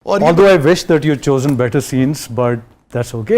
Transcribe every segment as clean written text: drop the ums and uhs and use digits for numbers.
Although I wish that you'd chosen better scenes, but that's okay.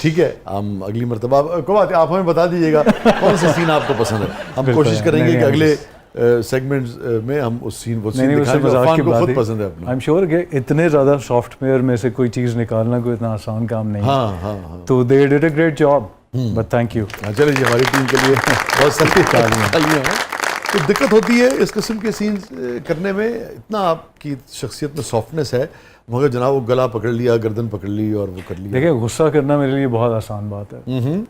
ٹھیک ہے, ہم اگلی مرتبہ کوئی بات آپ ہمیں بتا دیجیے گا کون سا سین آپ کو پسند ہے. ہم کوشش کریں گے کہ اگلے سیگمنٹس میں ہم اس سین کو دکھائیں جو عرفان کو خود پسند ہے اپنا. I'm sure کہ اتنے زیادہ سافٹ ویئر میں سے کوئی چیز نکالنا کوئی اتنا آسان کام نہیں ہے. ہاں تو they did a great job. But thank you. چلے جی, ہماری ٹیم کے لیے بہت ساری تالیاں ہیں. تو دقت ہوتی ہے اس قسم کے سینز کرنے میں, اتنا آپ کی شخصیت میں سافٹنس ہے, مگر جناب وہ گلا پکڑ لیا, گردن پکڑ لی اور وہ کر لیا. دیکھیں, غصہ کرنا میرے لیے بہت آسان بات ہے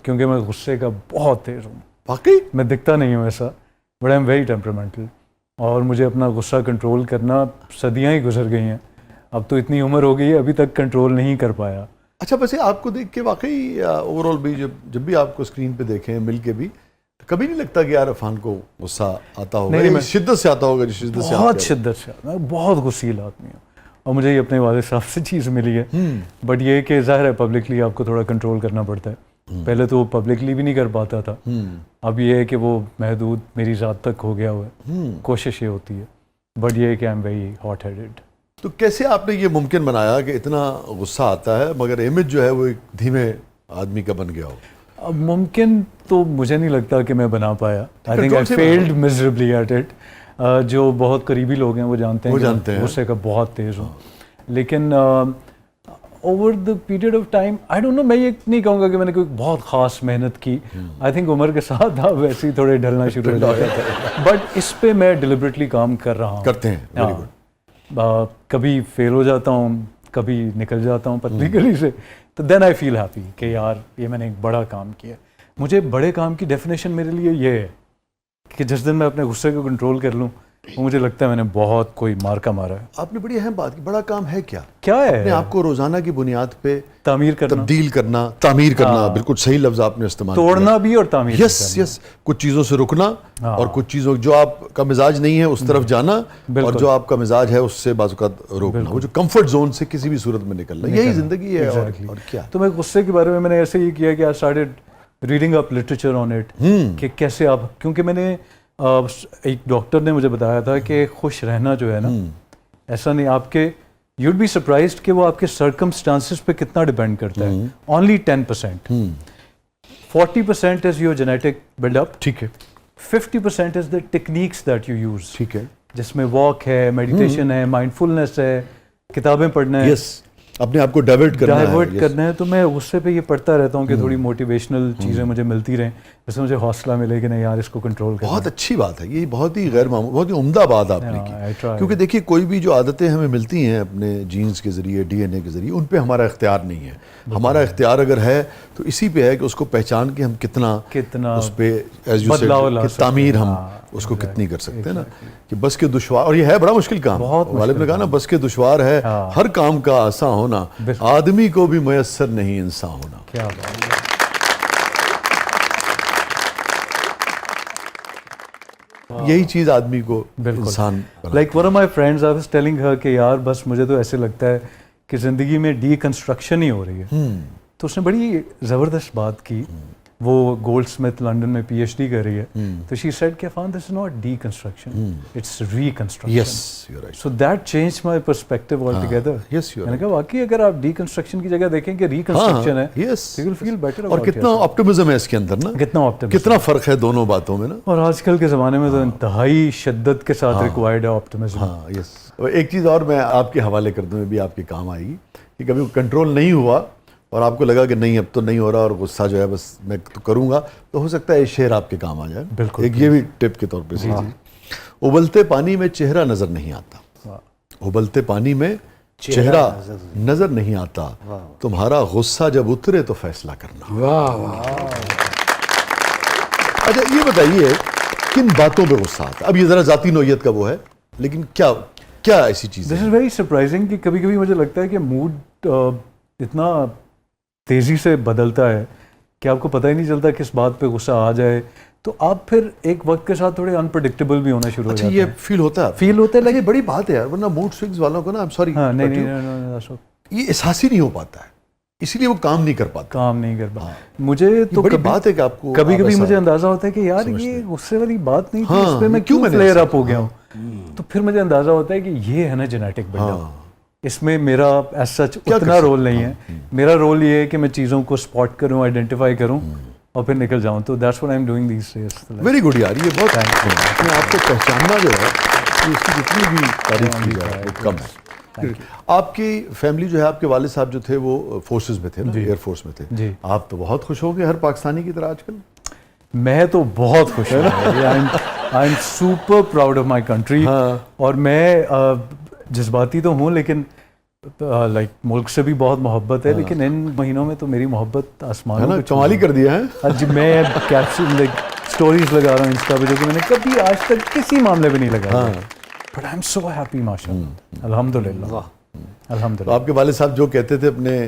کیونکہ میں غصے کا بہت تیز ہوں. واقعی میں دکھتا نہیں ہوں ایسا, بٹ آئی ایم ویری ٹیمپرامنٹل, اور مجھے اپنا غصہ کنٹرول کرنا صدیاں ہی گزر گئی ہیں. اب تو اتنی عمر ہو گئی ہے, ابھی تک کنٹرول نہیں کر پایا. اچھا, ویسے آپ کو دیکھ کے واقعی اوور آل بھی جب بھی آپ کو اسکرین پہ دیکھیں مل کے بھی کبھی نہیں لگتا کہ یار عرفان کو غصہ آتا ہوگا؟ نہیں, شدت سے آتا ہوگا. جو شدت سے بہت شدت سے, میں بہت غصیل آدمی ہوں, اور مجھے یہ اپنے والد صاحب سے چیز ملی ہے. بٹ یہ کہ ظاہر ہے پبلکلی آپ کو تھوڑا کنٹرول کرنا پڑتا ہے. پہلے تو وہ پبلکلی بھی نہیں کر پاتا تھا, اب یہ ہے کہ وہ محدود میری ذات تک ہو گیا ہوا ہے. کوشش یہ ہوتی ہے, بٹ یہ ہے کہ I am very hot headed. تو کیسے آپ نے یہ ممکن بنایا کہ اتنا غصہ آتا ہے مگر امیج جو ہے وہ ایک دھیمے آدمی کا بن گیا ہو؟ اب ممکن تو مجھے نہیں لگتا کہ میں بنا پایا. I think I field miserably at it. جو بہت قریبی لوگ ہیں وہ جانتے ہیں کہ غصے کا بہت تیز ہوں. لیکن over the period of time I don't know, میں یہ نہیں کہوں گا کہ میں نے کوئی بہت خاص محنت کی. آئی تھنک عمر کے ساتھ آپ ویسے ہی تھوڑے ڈھلنا شروع ہو جاتے ہیں, بٹ اس پہ میں ڈیلیبریٹلی کام کر رہا ہوں. کرتے ہیں. کبھی فیل ہو جاتا ہوں, کبھی نکل جاتا ہوں پتلی گلی سے, تو دین آئی فیل ہیپی کہ یار یہ میں نے ایک بڑا کام کیا. مجھے بڑے کام کی ڈیفینیشن میرے لیے یہ ہے کہ جس دن میں اپنے غصے کو کنٹرول کر لوں, وہ مجھے لگتا ہے میں نے بہت کوئی مارکا مارا ہے. آپ نے بڑی اہم بات کی, بڑا کام ہے کیا ہے اپنے آپ کو روزانہ کی بنیاد پہ تعمیر کرنا, تبدیل کرنا, تعمیر کرنا. بالکل صحیح لفظ آپ نے استعمال کیا, توڑنا بھی اور تعمیر. یس, کچھ چیزوں سے رکنا اور کچھ چیزوں جو آپ کا مزاج نہیں ہے اس طرف جانا, اور جو آپ کا مزاج ہے اس سے بعض اوقات روکنا. وہ جو کمفرٹ زون سے کسی بھی صورت میں نکلنا, یہی زندگی ہے. اور کیا تو میں غصے کے بارے میں نے ایسے ہی کیا کہ I started reading up literature on it, کہ کیسے آپ, کیونکہ میں نے ایک ڈاکٹر نے مجھے بتایا تھا کہ خوش رہنا جو ہے نا, ایسا نہیں آپ کے, یو وڈ بی سرپرائزڈ کہ وہ آپ کے سرکمسٹانسز پہ کتنا ڈیپینڈ کرتا ہے. Only 10%. 40% is your genetic build up, ٹھیک ہے. 50% is the techniques that you use, ٹھیک ہے, جس میں واک ہے, میڈیٹیشن ہے, مائنڈ فلنس ہے, کتابیں پڑھنا ہے, اپنے آپ کو ڈائیورٹ کرنا ہے. تو میں غصے پہ یہ پڑھتا رہتا ہوں کہ تھوڑی موٹیویشنل چیزیں مجھے ملتی رہیں, جس سے مجھے حوصلہ ملے کہ نہیں یار اس کو کنٹرول کرنا. بہت اچھی بات ہے یہ, بہت ہی غیر معمولی, بہت ہی عمدہ بات آپ نے کی. کیونکہ دیکھیے کوئی بھی جو عادتیں ہمیں ملتی ہیں اپنے جینز کے ذریعے, ڈی این اے کے ذریعے, ان پہ ہمارا اختیار نہیں ہے. ہمارا اختیار اگر ہے تو اسی پہ ہے کہ اس کو پہچان کے ہم کتنا اس پہ تعمیر ہم اس کو کتنی کر سکتے ہیں نا. کہ بس کے دشوار, اور یہ ہے بڑا مشکل کام. غالب نے کہا نا بس کے دشوار ہے ہر کام کا آسان ہونا, آدمی کو بھی میسر نہیں انسان ہونا. کیا بات ہے. یہی چیز آدمی کو انسان. Like one of my friends, I was telling her کہ یار بس مجھے تو ایسے لگتا ہے کہ زندگی میں ڈی کنسٹرکشن ہی ہو رہی ہے. تو اس نے بڑی زبردست بات کی. وہ گولڈ اسمتھ لنڈن میں پی ایچ ڈی کر رہی ہے. تو شی سیڈ کہ Irfan this is not deconstruction, it's reconstruction. So that change my perspective altogether. میں نے کہا واقعی اگر آپ ڈی کنسٹرکشن کی جگہ دیکھیں کہ ری کنسٹرکشن ہے, یو ول فیل بیٹر. اور کتنا آپٹمزم ہے اس کے اندر نا, کتنا فرق ہے دونوں باتوں میں نا. اور آج کل کے زمانے میں تو انتہائی شدت کے ساتھ ریکوائرڈ ہے آپٹمزم. ایک چیز اور میں آپ کے حوالے کر دوں, بھی آپ کے کام آئے گی, کہ کبھی کنٹرول نہیں ہوا اور آپ کو لگا کہ نہیں اب تو نہیں ہو رہا اور غصہ جو ہے بس میں تو کروں گا, تو ہو سکتا ہے یہ شعر آپ کے کام آ جائے. بالکل, ایک یہ بھی ٹپ کے طور پہ. ابلتے پانی میں چہرہ نظر نہیں آتا, ابلتے پانی میں چہرہ نظر نہیں آتا, تمہارا غصہ جب اترے تو فیصلہ کرنا. اچھا یہ بتائیے کن باتوں پہ غصہ آتا؟ اب یہ ذرا ذاتی نوعیت کا وہ ہے, لیکن کیا ایسی چیز ہے؟ دس از ویری سرپرائزنگ کہ کبھی کبھی مجھے لگتا ہے کہ موڈ اتنا تیزی سے بدلتا ہے کہ آپ کو پتہ ہی نہیں چلتا کس بات پہ غصہ آ جائے, تو آپ پھر ایک وقت کے ساتھ تھوڑے انپریڈکٹیبل بھی ہونا شروع ہو جاتے ہیں. یہ فیل ہوتا ہے لیکن بڑی بات ہے یار, ورنہ موڈ سوئنگز والوں کو نا, آئی ایم سوری, یہ احساس ہی نہیں ہو پاتا ہے. اسی لیے وہ کام نہیں کر پاتا. کام نہیں کر پاتا. مجھے تو بڑی بات ہے کہ آپ کو کبھی کبھی مجھے اندازہ ہوتا ہے کہ یار یہ غصے والی بات نہیں تھی, اس پہ میں کیوں فلیئر اپ ہو گیا ہوں. تو پھر مجھے اندازہ ہوتا ہے کہ یہ ہے نا جینیٹک بلڈ اپ, اس میں میرا ایز سچ اتنا رول نہیں ہے. میرا رول یہ ہے کہ میں چیزوں کو اسپاٹ کروں, آئیڈینٹیفائی کروں اور پھر نکل جاؤں. تو that's what I am doing these days. Very good یار, یہ بہت اپنے آپ کو پہچاننا جو ہے اس کی جتنی بھی تعریف کی جائے وہ کم ہے. آپ کی فیملی جو ہے, آپ کے والد صاحب جو تھے وہ فورسز میں تھے نا, ایئر فورس میں تھے. آپ تو بہت خوش ہو گئے ہر پاکستانی کی طرح آج کل. میں تو بہت خوش ہوں, I am super proud of my country. اور میں جذباتی تو ہوں لیکن لائک ملک سے بھی بہت محبت ہے, لیکن ان مہینوں میں تو میری محبت آسمانوں پہ کمال ہی کر دیا ہے. جی میں کیپشن لائک اسٹوریز لگا رہا ہوں انسٹا پہ جو کہ میں نے کبھی آج تک کسی معاملے پہ نہیں لگایا. But I am so happy ماشاء اللہ, الحمد للہ الحمد للہ. آپ کے والد صاحب جو کہتے تھے اپنے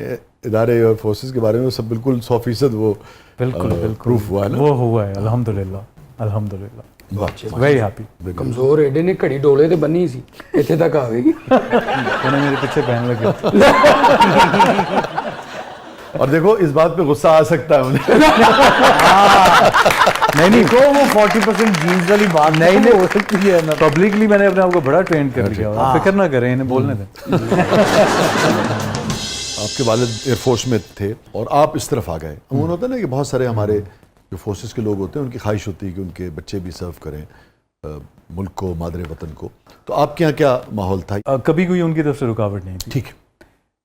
ادارے اور فورسز کے بارے میں, وہ سب بالکل 100% وہ بالکل پروف ہوا ہے نا, وہ ہوا ہے الحمد للہ الحمد للہ. Very happy. کمزور ایڈے نے گھڑی ڈولے تے بنی سی, اتنے تک آ گئی. انہیں میرے پیچھے پہن لگے. اور دیکھو اس بات پہ غصہ آ سکتا ہے انہیں. نہیں تو وہ 40% جینز والی بات نہیں ہو سکتی ہے. پبلکلی میں نے اپنے آپ کو بڑا ٹرین کر لیا, آپ فکر نہ کریں, انہیں بولنے دیں. آپ کے والد ایئر فورس میں تھے اور آپ اس طرف آ گئے. عموماً ہوتا ہے نا کہ بہت سارے ہمارے جو فورسز کے لوگ ہوتے ہیں ان کی خواہش ہوتی ہے کہ ان کے بچے بھی سرو کریں ملک کو, مادر وطن کو. تو آپ کے یہاں کیا ماحول تھا؟ کبھی کوئی ان کی طرف سے رکاوٹ نہیں تھی. ٹھیک ہے.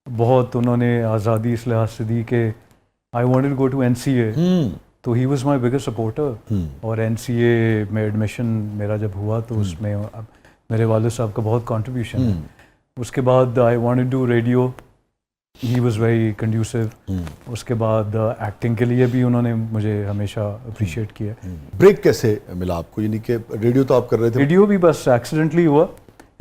بہت انہوں نے آزادی اس لحاظ سے دی کہ I wanted to go to NCA, تو he was my biggest supporter. اور NCA میں ایڈمیشن میرا جب ہوا تو اس میں میرے والد صاحب کا بہت کنٹریبیوشن ہے. اس کے بعد I wanted to radio, he was very conducive. اس کے بعد ایکٹنگ کے لیے بھی انہوں نے مجھے ہمیشہ اپریشیٹ کیا. بریک کیسے ملا آپ کو, یعنی کہ ریڈیو تو آپ کر رہے تھے؟ ریڈیو بھی بس ایکسیڈنٹلی ہوا.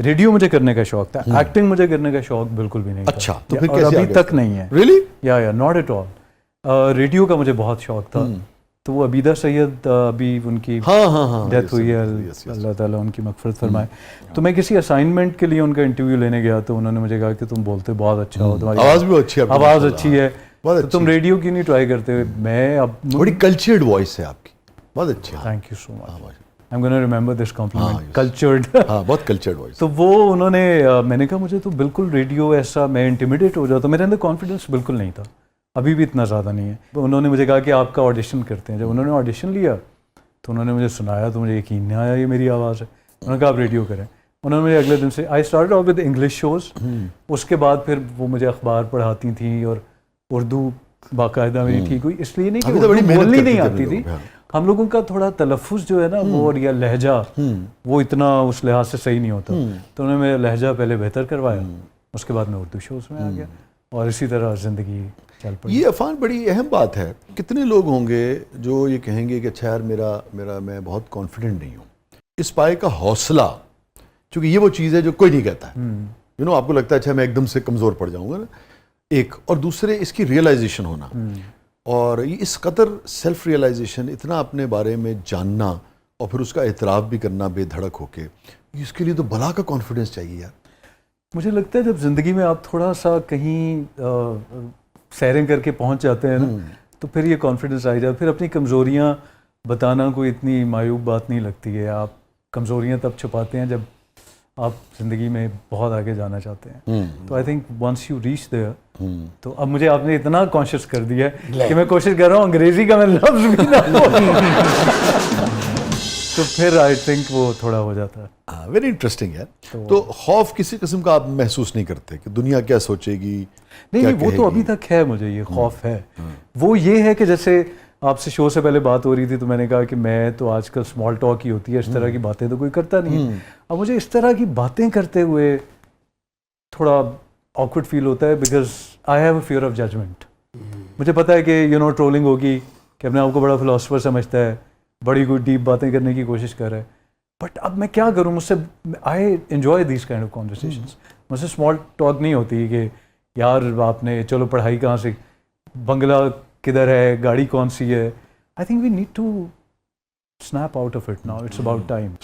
ریڈیو مجھے کرنے کا شوق تھا, ایکٹنگ مجھے کرنے کا شوق بالکل بھی نہیں تھا. اچھا, تو پھر کیسے ابھی تک نہیں ہے. ریئلی؟ یا ناٹ ایٹ آل. ریڈیو کا مجھے بہت شوق تھا. تو وہ عبیدہ سید ابھی ان کی ڈیتھ ہوئی ہے, اللہ تعالیٰ ان کی مغفرت فرمائے. تو میں کسی اسائنمنٹ کے لیے ان کا انٹرویو لینے گیا تو انہوں نے مجھے کہا کہ تم بولتے بہت اچھا ہو, تمہاری آواز بھی اچھی ہے, آواز اچھی ہے, تم ریڈیو کیوں نہیں ٹرائی کرتے. میں اب بڑی کلچرڈ وائس ہے آپ کی, بہت اچھی. Thank you so much. I'm going to remember this compliment. Cultured. بہت کلچرڈ وائس. تو وہ انہوں نے, میں نے کہا مجھے تو بالکل ریڈیو ایسا, میں انٹیمیڈیٹ ہو جاتا, میرے اندر کانفیڈنس بالکل نہیں تھا, ابھی بھی اتنا زیادہ نہیں ہے. انہوں نے مجھے کہا کہ آپ کا آڈیشن کرتے ہیں. جب انہوں نے آڈیشن لیا تو انہوں نے مجھے سنایا تو مجھے یقین نہیں آیا یہ میری آواز ہے. انہوں نے کہا آپ ریڈیو کریں. انہوں نے مجھے اگلے دن سے I started off with English shows. اس کے بعد پھر وہ مجھے اخبار پڑھاتی تھیں اور اردو باقاعدہ میری ٹھیک ہوئی. اس لیے نہیں کہ بولنی نہیں آتی تھی, ہم لوگوں کا تھوڑا تلفظ جو ہے نا وہ, یا لہجہ وہ اتنا اس لحاظ سے صحیح نہیں ہوتا. تو انہوں نے میرا لہجہ پہلے بہتر کروایا, اس کے بعد میں اردو شوز میں آ گیا اور اسی طرح زندگی چل پڑی. یہ عفان بڑی اہم بات ہے. کتنے لوگ ہوں گے جو یہ کہیں گے کہ اچھا یار میرا میں بہت کانفیڈنٹ نہیں ہوں. اس پائے کا حوصلہ, چونکہ یہ وہ چیز ہے جو کوئی نہیں کہتا ہے, آپ کو لگتا ہے اچھا میں ایک دم سے کمزور پڑ جاؤں گا نا, ایک, اور دوسرے اس کی ریئلائزیشن ہونا, اور اس قدر سیلف ریئلائزیشن, اتنا اپنے بارے میں جاننا اور پھر اس کا اعتراف بھی کرنا بے دھڑک ہو کے, اس کے لیے تو بلا کا کانفیڈنس چاہیے یار. مجھے لگتا ہے جب زندگی میں آپ تھوڑا سا کہیں سیریں کر کے پہنچ جاتے ہیں نا تو پھر یہ کانفیڈنس آ جائے. پھر اپنی کمزوریاں بتانا کوئی اتنی معیوب بات نہیں لگتی ہے. آپ کمزوریاں تب چھپاتے ہیں جب آپ زندگی میں بہت آگے جانا چاہتے ہیں. تو I think once you reach there, تو اب مجھے آپ نے اتنا کانشیس کر دیا ہے کہ میں کوشش کر رہا ہوں انگریزی کا میں لفظ بھی نہ ہو, تو پھر آئی تھنک وہ تھوڑا ہو جاتا ہے. ویری انٹرسٹنگ ہے. تو خوف کسی قسم کا آپ محسوس نہیں کرتے کہ دنیا کیا سوچے گی؟ نہیں, وہ تو ابھی تک ہے, مجھے یہ خوف ہے. وہ یہ ہے کہ جیسے آپ سے شو سے پہلے بات ہو رہی تھی تو میں نے کہا کہ میں تو آج کل اسمال ٹاک ہی ہوتی ہے, اس طرح کی باتیں تو کوئی کرتا نہیں ہے. اب مجھے اس طرح کی باتیں کرتے ہوئے تھوڑا آکورڈ فیل ہوتا ہے, because I have a fear of judgement. مجھے پتا ہے کہ ٹرولنگ ہوگی, کہ اپنے آپ کو بڑا فلاسفر سمجھتا ہے, بڑی کوئی ڈیپ باتیں کرنے کی کوشش کر رہا ہے. بٹ اب میں کیا کروں, مجھ سے I enjoy these kind of conversations. مجھ سے اسمال ٹاک نہیں ہوتی کہ یار آپ نے چلو پڑھائی کہاں سے, بنگلہ کدھر ہے, گاڑی کون سی ہے. I think we need to snap out of it now. It's about time.